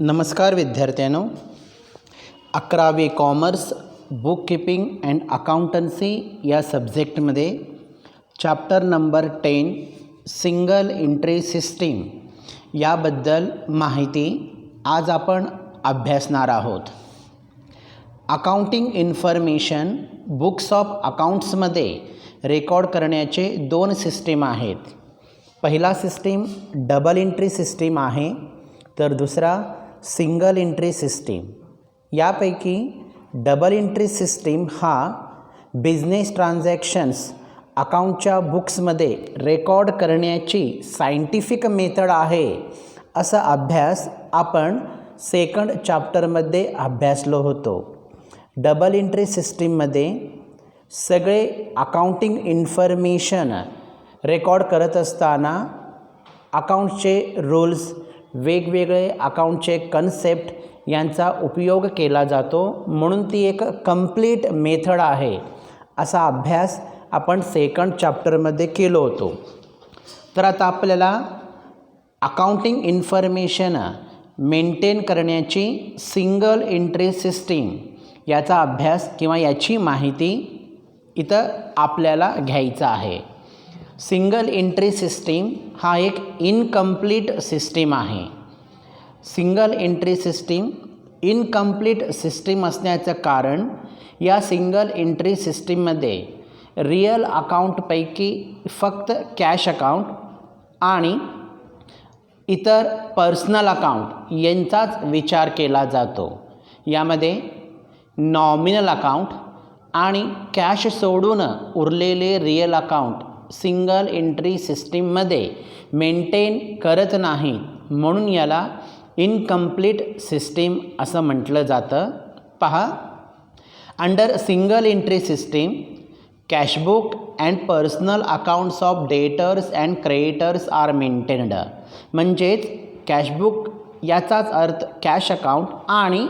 नमस्कार विद्यार्थ्यांनो, 11वी commerce book keeping and accountancy या सब्जेक्टमध्ये chapter number 10 single entry system याबद्दल माहिती आज आपण अभ्यासणार आहोत. अकाउंटिंग इन्फॉर्मेशन बुक्स ऑफ अकाउंट्समध्ये रेकॉर्ड करण्याचे दोन सिस्टीम आहेत. पहिला सिस्टीम डबल एंट्री सिस्टीम आहे, तर दुसरा सिंगल एंट्री सिस्टीम. यापैकी डबल एंट्री सिस्टीम हा बिझनेस ट्रान्झॅक्शन्स अकाउंटच्या बुक्समध्ये रेकॉर्ड करण्याची सायंटिफिक मेथड आहे. असा अभ्यास आपण सेकंड चॅप्टरमध्ये अभ्यासलो होतो. डबल एंट्री सिस्टीममध्ये सगळे अकाउंटिंग इन्फॉर्मेशन रेकॉर्ड करत असताना अकाउंटचे रूल्स, वेगवेगळे अकाउंटचे कन्सेप्ट यांचा उपयोग केला जातो, म्हणून ती एक कंप्लीट मेथड आहे. असा अभ्यास आपण सेकंड चॅप्टरमध्ये केलो होतो. तर आता आपल्याला अकाउंटिंग इन्फॉर्मेशन मेंटेन करण्याची सिंगल एंट्री सिस्टीम याचा अभ्यास किंवा याची माहिती इथं आपल्याला घ्यायचा आहे. सिंगल एंट्री सिस्टीम हा एक इनकम्प्लीट सिस्टीम आहे. Single entry system incomplete system असण्याचं कारण या सिंगल एंट्री सिस्टीममध्ये रिअल अकाउंटपैकी फक्त कॅश अकाउंट आणि इतर पर्सनल अकाउंट यांचाच विचार केला जातो. यामध्ये नॉमिनल अकाउंट आणि कॅश सोडून उरलेले रिअल अकाउंट सिंगल एंट्री सिस्टीममध्ये मेंटेन करत नाही, म्हणून याला इनकम्प्लीट सिस्टीम असं म्हटलं जातं. पहा, under single entry system cashbook and personal accounts of debtors and creditors are maintained. म्हणजेच कॅशबुक याचाच अर्थ कॅश अकाउंट आणि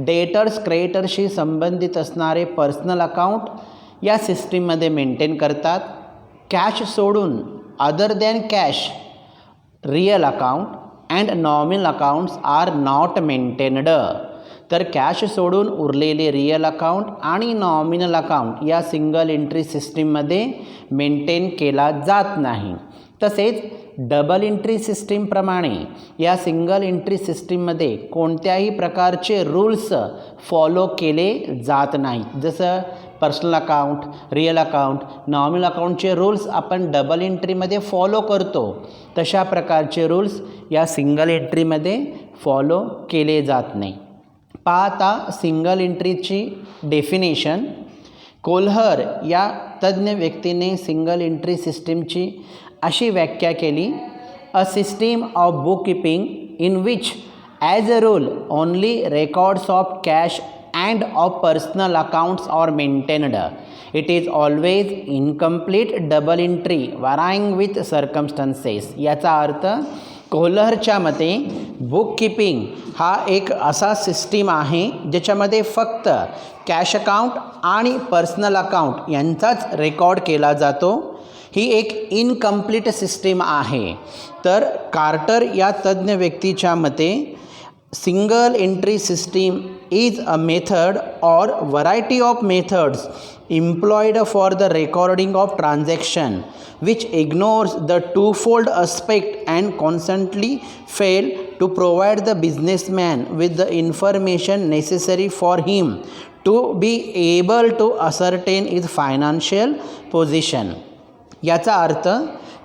डेटर्स क्रेडिटर्सशी संबंधित असणारे पर्सनल अकाउंट या सिस्टीममध्ये मेंटेन करतात. कॅश सोडून other than cash real account and nominal accounts are not maintained. तर कॅश सोडून उरलेले रिअल अकाउंट आणि नॉमिनल अकाउंट या सिंगल एंट्री सिस्टीममध्ये मेंटेन केला जात नाही. तसेच डबल एंट्री सिस्टीमप्रमाणे या सिंगल एंट्री सिस्टीममध्ये कोणत्याही प्रकारचे रूल्स फॉलो केले जात नाहीत. जसं personal account, real account, nominal अकाउंटचे रूल्स आपण डबल एंट्रीमध्ये फॉलो करतो, तशा प्रकारचे रूल्स या सिंगल एंट्रीमध्ये फॉलो केले जात नाही. पाहता सिंगल एंट्रीची डेफिनेशन. कोल्हर या तज्ज्ञ व्यक्तीने सिंगल एंट्री सिस्टीमची अशी व्याख्या केली: a system of book keeping in which as a rule only records of cash and of personal accounts are maintained. It is always incomplete double entry varying with circumstances. याचा अर्थ कोल्हरच्या मते book keeping हा एक असा system आहे ज्याच्यामध्ये फक्त cash account आणि पर्सनल अकाउंट यांचाच रेकॉर्ड केला जातो. ही एक इनकम्प्लीट सिस्टीम आहे. तर कार्टर या तज्ज्ञ व्यक्तीच्या मते single entry system is a method or variety of methods employed for the recording of transaction which ignores the twofold aspect and constantly fail to provide the businessman with the information necessary for him to be able to ascertain his financial position. याचा अर्थ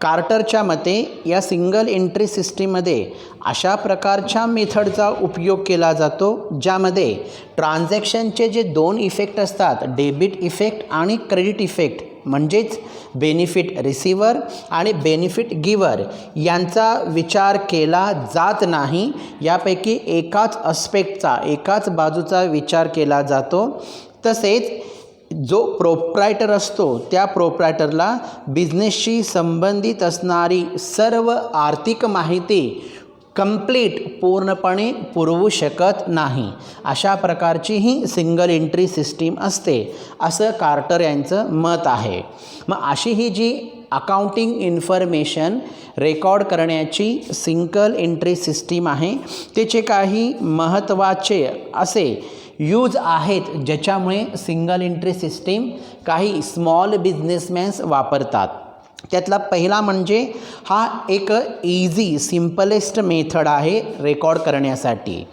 कार्टरच्या मते या single entry सिस्टीममध्ये अशा प्रकारच्या मेथडचा उपयोग केला जातो ज्यामध्ये ट्रान्झॅक्शनचे जे दोन इफेक्ट असतात, डेबिट इफेक्ट आणि क्रेडिट इफेक्ट, म्हणजेच बेनिफिट रिसिव्हर आणि बेनिफिट गिव्हर यांचा विचार केला जात नाही. यापैकी एकाच अस्पेक्टचा, एकाच बाजूचा विचार केला जातो. तसेच जो प्रोप्रायटर असतो त्या प्रोप्रायटरला बिझनेसशी संबंधित असणारी सर्व आर्थिक माहिती पूर्णपणे पुरवू शकत नाही. अशा प्रकारची ही सिंगल एंट्री सिस्टीम असते, असं कार्टर यांचं मत आहे. मग अशी ही जी अकाउंटिंग इन्फॉर्मेशन रेकॉर्ड करण्याची सिंगल एंट्री सिस्टीम आहे. त्याचे काही महत्त्वाचे असे यूज आहेत ज्याच्यामुळे सिंगल एंट्री सिस्टीम काही स्मॉल बिझनेसमॅन्स वापरतात. त्यातला पहिला म्हणजे हा एक इझी सिम्पलेस्ट मेथड आहे रेकॉर्ड करण्यासाठी.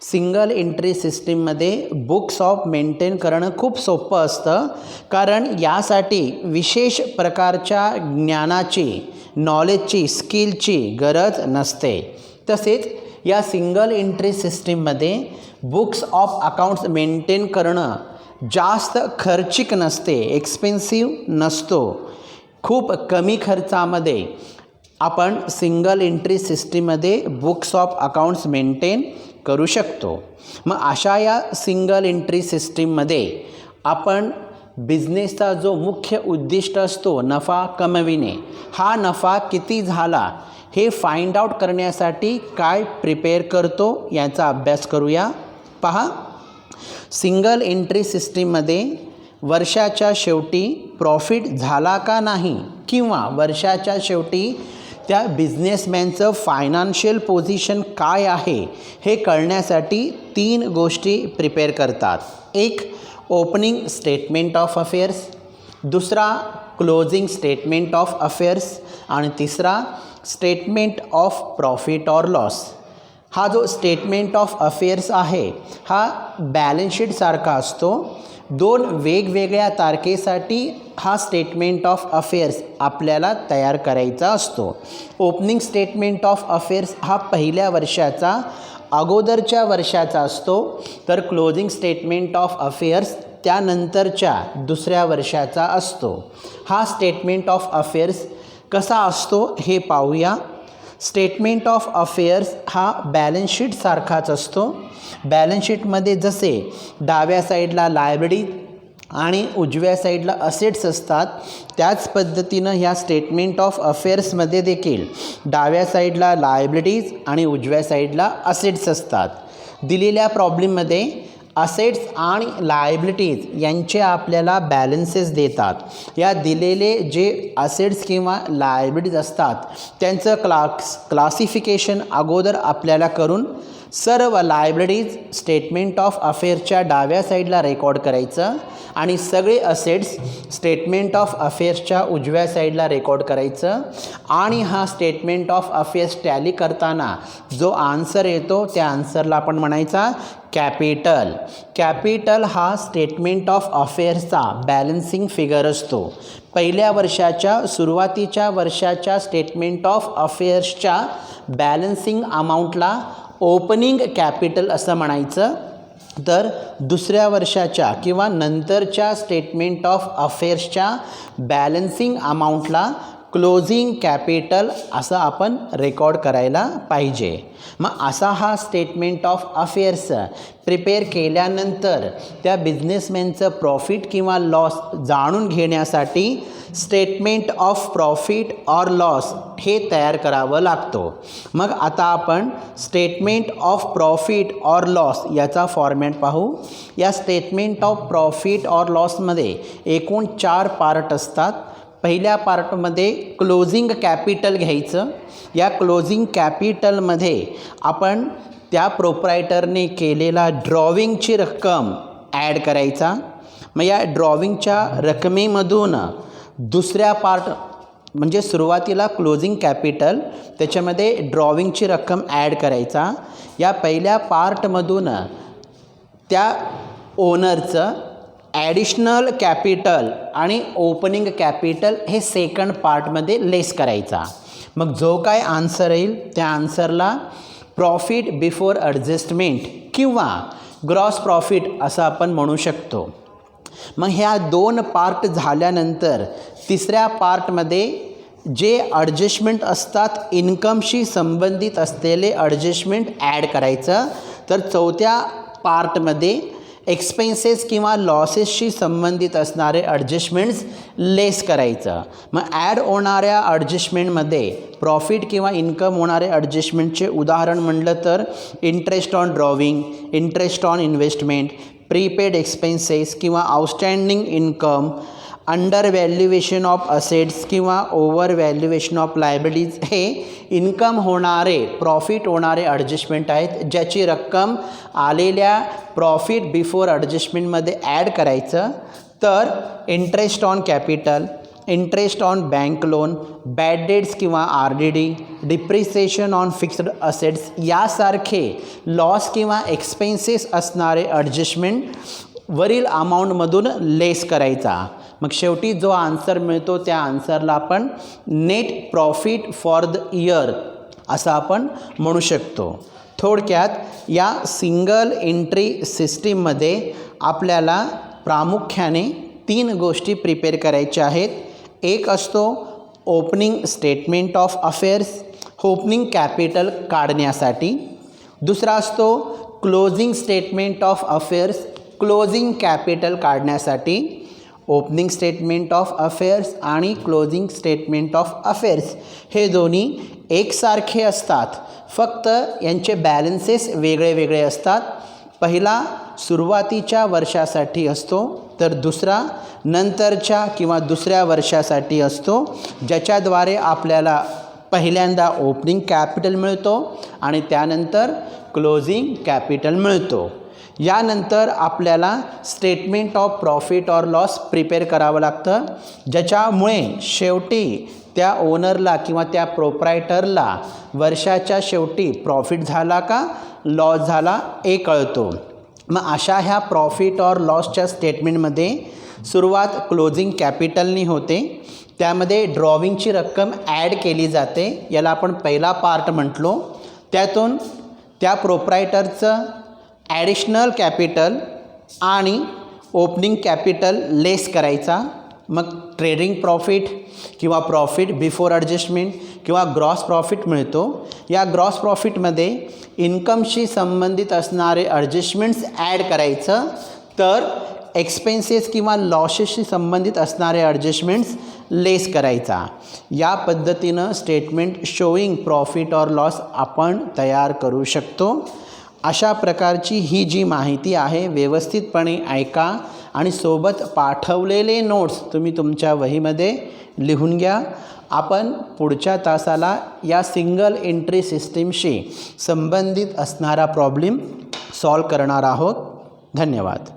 सिंगल एंट्री सिस्टीममध्ये बुक्स ऑफ मेंटेन करणं खूप सोपं असतं, कारण यासाठी विशेष प्रकारच्या ज्ञानाची, नॉलेजची, स्किलची गरज नसते. तसेच या सिंगल एंट्री सिस्टीममध्ये बुक्स ऑफ अकाउंट्स मेंटेन करणं जास्त खर्चिक नसते, एक्सपेन्सिव्ह नसतो. खूप कमी खर्चामध्ये आपण सिंगल एंट्री सिस्टीममध्ये बुक्स ऑफ अकाउंट्स मेंटेन करू शकतो. मग अशा या सिंगल एंट्री सिस्टीममध्ये आपण बिझनेसचा जो मुख्य उद्दिष्ट असतो नफा कमविणे, हा नफा किती झाला हे फाइंड आउट करण्यासाठी काय प्रिपेअर करतो याचा अभ्यास करूया. पहा, सिंगल एंट्री सिस्टीममध्ये वर्षाच्या शेवटी प्रॉफिट झाला का नाही किंवा वर्षाच्या शेवटी त्या बिझनेसमॅनचं फायनान्शियल पोझिशन काय आहे हे कळण्यासाठी 3 गोष्टी प्रिपेअर करतात. एक ओपनिंग स्टेटमेंट ऑफ अफेअर्स, दुसरा क्लोजिंग स्टेटमेंट ऑफ अफेअर्स आणि तिसरा statement of profit or loss. हा जो स्टेटमेंट ऑफ अफेअर्स आहे हा बॅलन्स शीटसारखा असतो. 2 वेगवेगळ्या तारखेसाठी हा स्टेटमेंट ऑफ अफेअर्स आपल्याला तयार करायचा असतो. ओपनिंग स्टेटमेंट ऑफ अफेअर्स हा पहिल्या वर्षाचा अगोदरच्या वर्षाचा असतो, तर क्लोजिंग स्टेटमेंट ऑफ अफेअर्स त्यानंतरच्या दुसऱ्या वर्षाचा असतो. हा स्टेटमेंट ऑफ अफेअर्स कसा असतो हे पाहूया. स्टेटमेंट ऑफ अफेअर्स हा बॅलन्स शीटसारखाच असतो. बॅलन्स शीटमध्ये जसे डाव्या साईडला लायबिलिटी आणि उजव्या साईडला असेट्स असतात, त्याच पद्धतीनं ह्या स्टेटमेंट ऑफ अफेअर्समध्ये देखील डाव्या साईडला लायबिलिटीज आणि उजव्या साईडला असेट्स असतात. दिलेल्या प्रॉब्लेममध्ये असेट्स आणि लायबिलिटीज यांचे आपल्याला बॅलन्सेस देतात. या दिलेले जे असेट्स किंवा लायबिलिटीज असतात त्यांचं क्लासिफिकेशन अगोदर आपल्याला करून सर्व लायबिलिटीज स्टेटमेंट ऑफ अफेअर्सच्या डाव्या साईडला रेकॉर्ड करायचं आणि सगळे असेट्स स्टेटमेंट ऑफ अफेअर्सच्या उजव्या साईडला रेकॉर्ड करायचं. आणि हा स्टेटमेंट ऑफ अफेअर्स टॅली करताना जो आन्सर येतो त्या आन्सरला आपण म्हणायचा कॅपिटल. कॅपिटल हा स्टेटमेंट ऑफ अफेअर्सचा बॅलन्सिंग फिगर असतो. पहिल्या वर्षाच्या सुरुवातीच्या वर्षाच्या स्टेटमेंट ऑफ अफेअर्सच्या बॅलन्सिंग अमाऊंटला ओपनिंग कॅपिटल असं म्हणायचं, तर दुसऱ्या वर्षाच्या किंवा नंतरच्या स्टेटमेंट ऑफ अफेअर्सच्या बॅलन्सिंग अमाऊंटला क्लोजिंग कॅपिटल असं आपण रेकॉर्ड करायला पाहिजे. मग असा हा स्टेटमेंट ऑफ अफेअर्स प्रिपेअर केल्यानंतर त्या बिझनेसमॅनचं प्रॉफिट किंवा लॉस जाणून घेण्यासाठी statement of profit or loss हे तयार करावं लागतो. मग आता आपण statement of profit or loss याचा फॉर्मॅट पाहू. या स्टेटमेंट ऑफ प्रॉफिट ऑर लॉसमध्ये एकूण 4 पार्ट असतात. पहिल्या पार्टमध्ये क्लोजिंग कॅपिटल घ्यायचं. या क्लोजिंग कॅपिटलमध्ये आपण त्या प्रोप्रायटरने केलेला ड्रॉविंगची रक्कम ॲड करायचा. मग या ड्रॉविंगच्या रकमेमधून दुसऱ्या पार्ट म्हणजे सुरुवातीला क्लोजिंग कॅपिटल त्याच्यामध्ये ड्रॉविंगची रक्कम ॲड करायचा. या पहिल्या पार्टमधून त्या ओनरचं ॲडिशनल कॅपिटल आणि ओपनिंग कॅपिटल हे सेकंड पार्टमध्ये लेस करायचा. मग जो काय आन्सर येईल त्या आन्सरला प्रॉफिट बिफोर ॲडजस्टमेंट किंवा ग्रॉस प्रॉफिट असं आपण म्हणू शकतो. मग ह्या 2 पार्ट झाल्यानंतर तिसऱ्या पार्टमध्ये जे ॲडजस्टमेंट असतात इन्कमशी संबंधित असलेले ॲडजस्टमेंट ॲड करायचं. तर चौथ्या पार्टमध्ये एक्सपेन्सेस किंवा लॉसेसशी संबंधित असणारे ॲडजस्टमेंट्स लेस करायचं. मग ॲड होणाऱ्या ॲडजस्टमेंटमध्ये प्रॉफिट किंवा इन्कम होणारे ॲडजस्टमेंटचे उदाहरण म्हणलं तर interest on drawing, interest on investment, prepaid expenses किंवा outstanding income under valuation of assets किंवा ओव्हर व्हॅल्युएशन ऑफ लायबिलिटीज हे इन्कम होणारे प्रॉफिट होणारे ॲडजस्टमेंट आहेत, ज्याची रक्कम आलेल्या प्रॉफिट बिफोर ॲडजस्टमेंटमध्ये ॲड करायचं. तर interest on capital, interest on bank loan, bad debts किंवा RDD, depreciation on fixed assets यासारखे लॉस किंवा एक्सपेन्सेस असणारे ॲडजस्टमेंट वरील अमाऊंटमधून लेस करायचा. मग शेवटी जो आन्सर मिळतो त्या आन्सरला आपण net profit for the year असं आपण म्हणू शकतो. थोडक्यात या सिंगल एंट्री सिस्टीममध्ये आपल्याला प्रामुख्याने 3 गोष्टी प्रिपेअर करायच्या आहेत. एक असतो opening statement of affairs, opening capital काढण्यासाठी. दुसरा असतो closing statement of affairs, closing capital काढण्यासाठी. ओपनिंग स्टेटमेंट ऑफ अफेअर्स आणि क्लोजिंग स्टेटमेंट ऑफ अफेअर्स हे दोन्ही एकसारखे असतात, फक्त यांचे बॅलन्सेस वेगळे वेगळे असतात. पहिला सुरुवातीच्या वर्षासाठी असतो, तर दुसरा नंतरच्या किंवा दुसऱ्या वर्षासाठी असतो, ज्याच्याद्वारे आपल्याला पहिल्यांदा ओपनिंग कॅपिटल मिळतो आणि त्यानंतर क्लोजिंग कॅपिटल मिळतो. यानंतर आपल्याला statement of profit or loss prepare करावं लागतं, ज्याच्यामुळे शेवटी त्या ओनरला किंवा त्या प्रोप्रायटरला वर्षाच्या शेवटी प्रॉफिट झाला का लॉस झाला हे कळतो. मग अशा ह्या प्रॉफिट ऑर लॉसच्या स्टेटमेंटमध्ये सुरुवात क्लोजिंग कॅपिटलनी होते. त्यामध्ये ड्रॉविंगची रक्कम ॲड केली जाते, याला आपण पहिला पार्ट म्हटलो. त्यातून त्या प्रोप्रायटरचं ॲडिशनल कॅपिटल आणि ओपनिंग कॅपिटल लेस करायचा. मग ट्रेडिंग प्रॉफिट किंवा प्रॉफिट बिफोर ॲडजस्टमेंट किंवा ग्रॉस प्रॉफिट मिळतो. या ग्रॉस प्रॉफिटमध्ये इन्कमशी संबंधित असणारे ॲडजस्टमेंट्स ॲड करायचं, तर एक्सपेन्सेस किंवा लॉसेसशी संबंधित असणारे ॲडजस्टमेंट्स लेस करायचा. या पद्धतीनं statement showing profit or loss आपण तयार करू शकतो. अशा प्रकारची ही जी माहिती आहे व्यवस्थितपणे ऐका आणि सोबत पाठवलेले नोट्स तुम्ही तुमच्या वहीमध्ये लिहून घ्या. आपण पुढच्या तासाला या सिंगल एंट्री सिस्टीमशी संबंधित असणारा प्रॉब्लेम सॉल्व करणार आहोत. धन्यवाद.